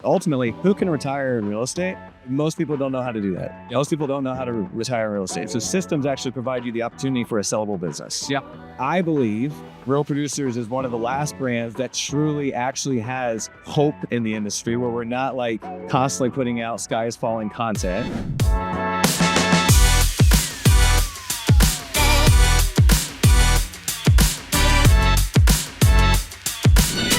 Ultimately, who can retire in real estate? Most people don't know how to do that. Most people don't know how to retire in real estate. So systems actually provide you the opportunity for a sellable business. Yeah. I believe Real Producers is one of the last brands that truly actually has hope in the industry, where we're not like constantly putting out sky is falling content.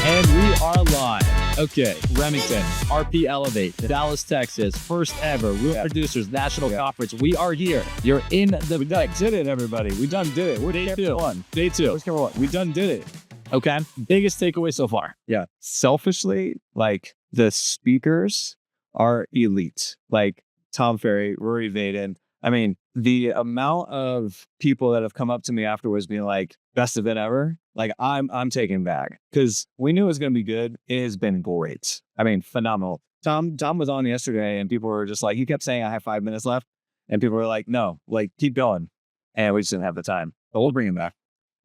And we are live. Okay, Remington, RP Elevate, Dallas, Texas, first ever Real Producers National Conference. We are here. You're in the We did it, everybody. We done did it. We're Day camera two. one. Day two. Where's camera one? We done did it. Okay. Biggest takeaway so far. Yeah. Selfishly, like the speakers are elite. Like Tom Ferry, Rory Vaden. I mean, the amount of people that have come up to me afterwards being like, best event ever. Like I'm taken back because we knew it was going to be good. It has been great. I mean, phenomenal. Tom was on yesterday and people were just like, he kept saying I have 5 minutes left. And people were like, no, like keep going. And we just didn't have the time, but we'll bring him back.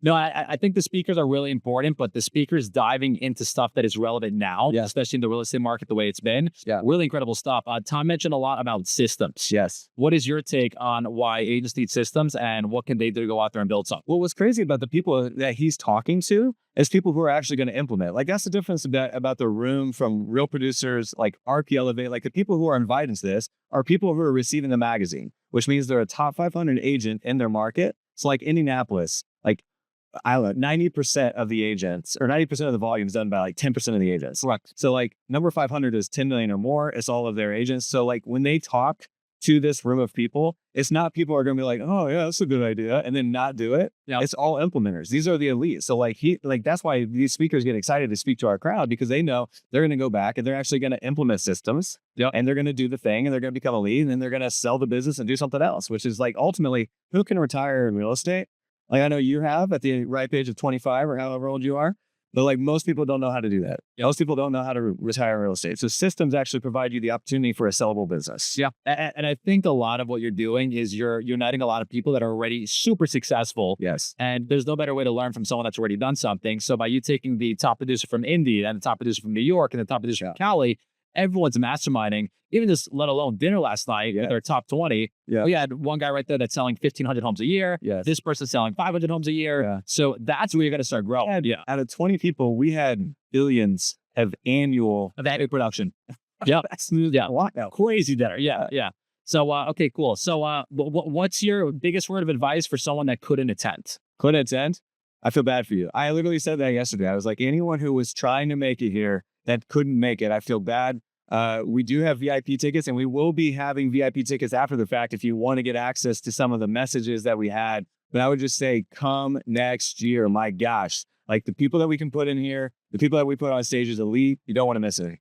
No, I think the speakers are really important, but the speakers diving into stuff that is relevant now, Yes. especially in the real estate market, the way it's been. Yeah. Really incredible stuff. Tom mentioned a lot about systems. Yes. What is your take on why agents need systems and what can they do to go out there and build something? Well, what's crazy about the people that he's talking to is people who are actually going to implement. Like that's the difference about the room from Real Producers, like RP Elevate. Like the people who are invited to this are people who are receiving the magazine, which means they're a top 500 agent in their market. So like Indianapolis, like I don't know, 90% of the agents or 90% of the volume is done by like 10% of the agents. Correct. So like number 500 is 10 million or more. It's all of their agents. So like when they talk to this room of people, it's not people are going to be like, oh yeah, that's a good idea. And then not do it. Yeah. It's all implementers. These are the elite. So like that's why these speakers get excited to speak to our crowd because they know they're going to go back and they're actually going to implement systems. Yeah. And they're going to do the thing and they're going to become a lead and then they're going to sell the business and do something else, which is like ultimately who can retire in real estate? Like I know you have at the ripe age of 25 or however old you are, but like most people don't know how to do that. Most people don't know how to retire in real estate. So systems actually provide you the opportunity for a sellable business. Yeah. And I think a lot of what you're doing is you're uniting a lot of people that are already super successful. Yes. And there's no better way to learn from someone that's already done something. So by you taking the top producer from Indy and the top producer from New York and the top producer from Cali, everyone's masterminding, even just let alone dinner last night, their top 20. Yeah. We had one guy right there that's selling 1,500 homes a year. Yes. This person's selling 500 homes a year. Yeah. So that's where you're going to start growing. Yeah. Out of 20 people, we had billions of annual production. Yeah. That's a lot now. Crazy dinner. Yeah. Yeah. So, okay, cool. So, what's your biggest word of advice for someone that couldn't attend? Couldn't attend? I feel bad for you. I literally said that yesterday. I was like, anyone who was trying to make it here that couldn't make it, I feel bad. We do have VIP tickets and we will be having VIP tickets after the fact if you want to get access to some of the messages that we had. But I would just say, come next year. My gosh, like the people that we can put in here, the people that we put on stage is elite. You don't want to miss it.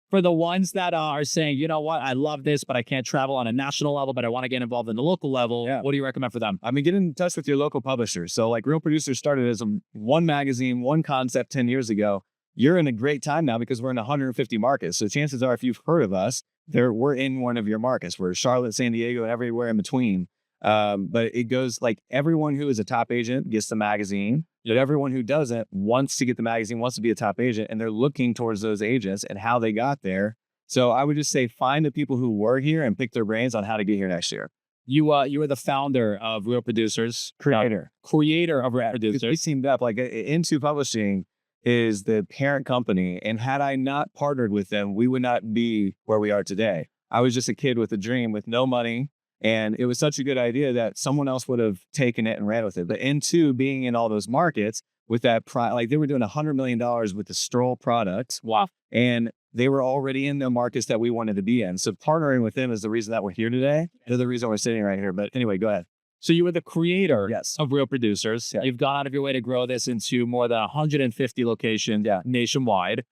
For the ones that are saying, you know what, I love this, but I can't travel on a national level, but I want to get involved in the local level. Yeah. What do you recommend for them? I mean, get in touch with your local publishers. So like Real Producers started as one magazine, one concept 10 years ago. You're in a great time now because we're in 150 markets. So chances are, if you've heard of us, we're in one of your markets. We're Charlotte, San Diego, and everywhere in between. But it goes like everyone who is a top agent gets the magazine. But everyone who doesn't wants to get the magazine, wants to be a top agent, and they're looking towards those agents and how they got there. So I would just say find the people who were here and pick their brains on how to get here next year. You were the founder of Real Producers, Creator of Real Producers. We teamed up. Like Into Publishing is the parent company, and had I not partnered with them, we would not be where we are today. I was just a kid with a dream with no money. And it was such a good idea that someone else would have taken it and ran with it. But Into being in all those markets with that, like they were doing $100 million with the Stroll product. Wow. And they were already in the markets that we wanted to be in. So partnering with them is the reason that we're here today. They're the reason we're sitting right here. But anyway, go ahead. So you were the creator Yes. of Real Producers. Yeah. You've gone out of your way to grow this into more than 150 locations nationwide.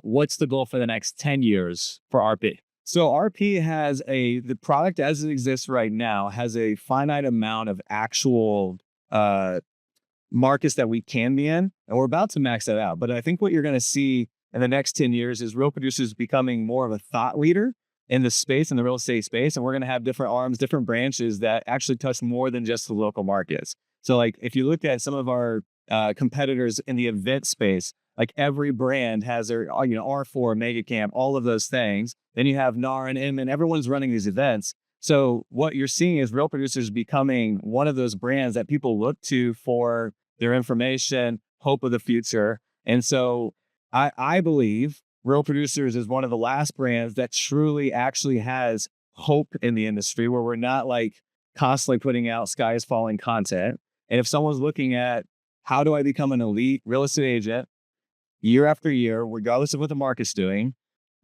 What's the goal for the next 10 years for RP? So RP has the product as it exists right now has a finite amount of actual markets that we can be in, and we're about to max that out. But I think what you're going to see in the next 10 years is Real Producers becoming more of a thought leader in the space, in the real estate space. And we're going to have different arms, different branches that actually touch more than just the local markets. So like if you looked at some of our competitors in the event space, Like every brand has their, R4, Mega Camp, all of those things. Then you have NAR and M, and everyone's running these events. So what you're seeing is Real Producers becoming one of those brands that people look to for their information, hope of the future. And so I believe Real Producers is one of the last brands that truly actually has hope in the industry, where we're not like constantly putting out sky is falling content. And if someone's looking at how do I become an elite real estate agent year after year, regardless of what the market's doing,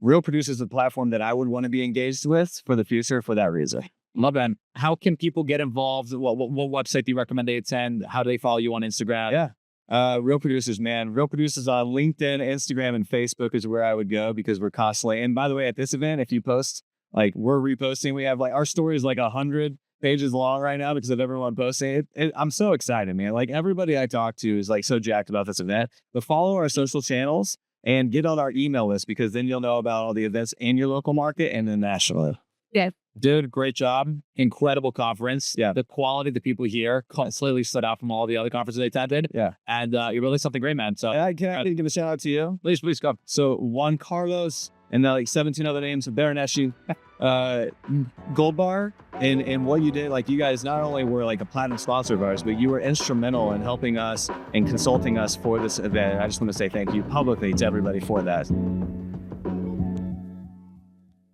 Real Producers is a platform that I would want to be engaged with for the future for that reason. Love that. How can people get involved? What website do you recommend they attend? How do they follow you on Instagram? Yeah. Real Producers, man. Real Producers on LinkedIn, Instagram, and Facebook is where I would go, because we're constantly, and by the way, at this event, if you post, like we're reposting, we have like our story is like 100 pages long right now because of everyone posting it. I'm so excited, man. Like everybody I talk to is like so jacked about this event. But follow our social channels and get on our email list, because then you'll know about all the events in your local market and then nationally. Yeah. Dude, great job. Incredible conference. Yeah. The quality of the people here completely stood out from all the other conferences I attended. Yeah. And you're really something great, man. So And can I give a shout out to you? please go. So Juan Carlos and like 17 other names of Baraneshi, Gold Bar, and what you did. Like you guys not only were like a platinum sponsor of ours, but you were instrumental in helping us and consulting us for this event. I just want to say thank you publicly to everybody for that.